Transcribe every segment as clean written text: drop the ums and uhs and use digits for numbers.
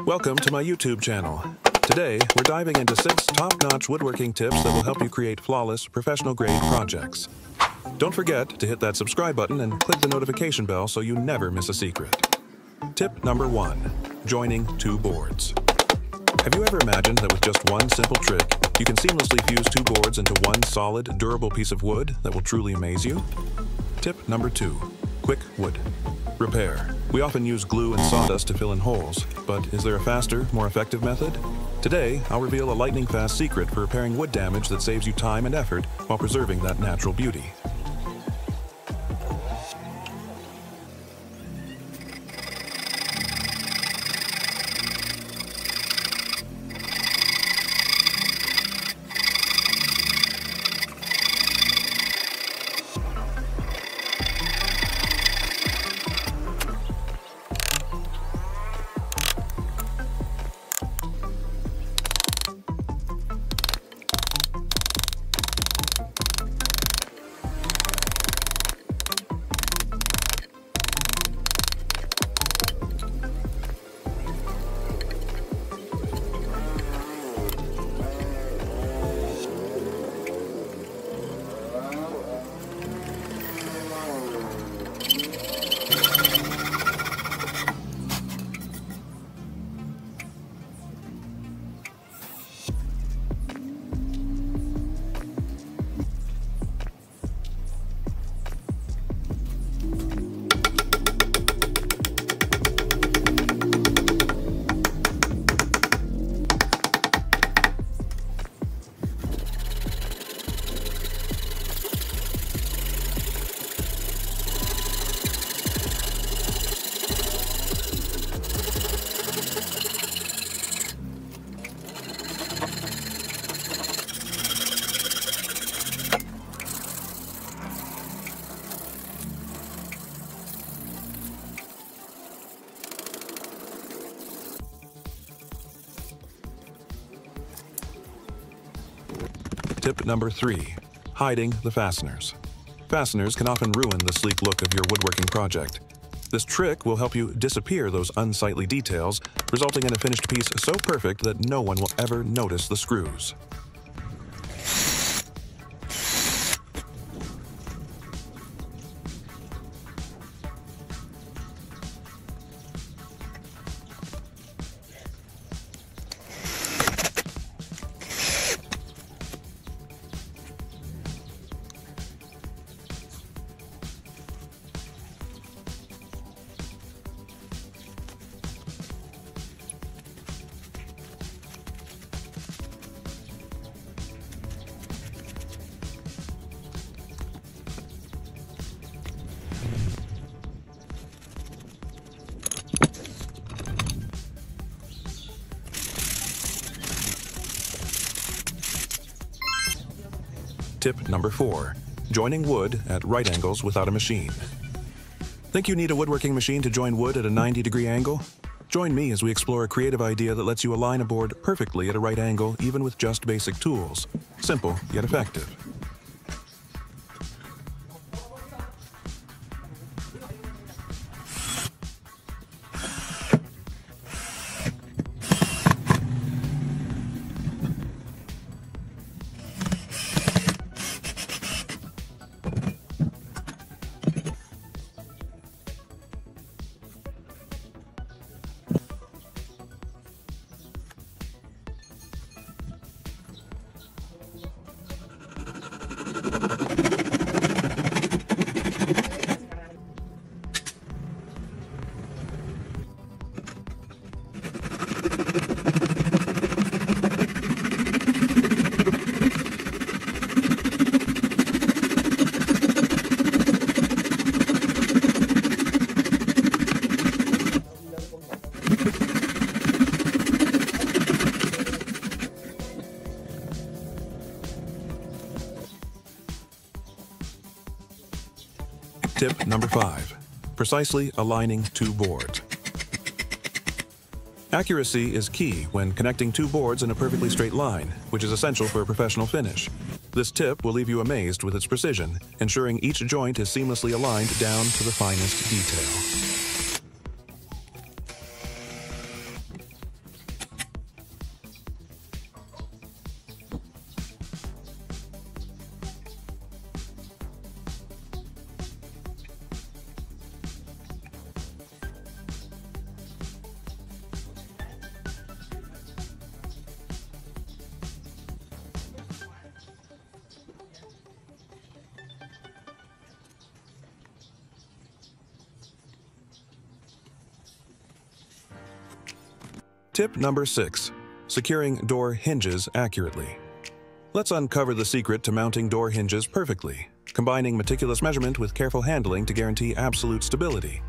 Welcome to my YouTube channel. Today, we're diving into 6 top-notch woodworking tips that will help you create flawless, professional-grade projects. Don't forget to hit that subscribe button and click the notification bell so you never miss a secret. Tip number 1, joining 2 boards. Have you ever imagined that with just one simple trick, you can seamlessly fuse 2 boards into one solid, durable piece of wood that will truly amaze you? Tip number 2, quick wood repair. We often use glue and sawdust to fill in holes, but is there a faster, more effective method? Today, I'll reveal a lightning-fast secret for repairing wood damage that saves you time and effort while preserving that natural beauty. Tip number 3, hiding the fasteners. Fasteners can often ruin the sleek look of your woodworking project. This trick will help you disappear those unsightly details, resulting in a finished piece so perfect that no one will ever notice the screws. Tip number 4, joining wood at right angles without a machine. Think you need a woodworking machine to join wood at a 90-degree angle? Join me as we explore a creative idea that lets you align a board perfectly at a right angle even with just basic tools. Simple, yet effective. Tip number 5, precisely aligning 2 boards. Accuracy is key when connecting 2 boards in a perfectly straight line, which is essential for a professional finish. This tip will leave you amazed with its precision, ensuring each joint is seamlessly aligned down to the finest detail. Tip number 6. Securing door hinges accurately. Let's uncover the secret to mounting door hinges perfectly, combining meticulous measurement with careful handling to guarantee absolute stability.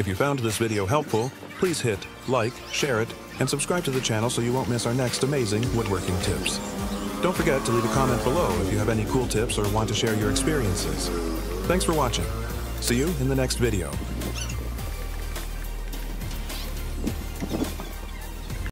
If you found this video helpful, please hit like, share it, and subscribe to the channel so you won't miss our next amazing woodworking tips. Don't forget to leave a comment below if you have any cool tips or want to share your experiences. Thanks for watching. See you in the next video.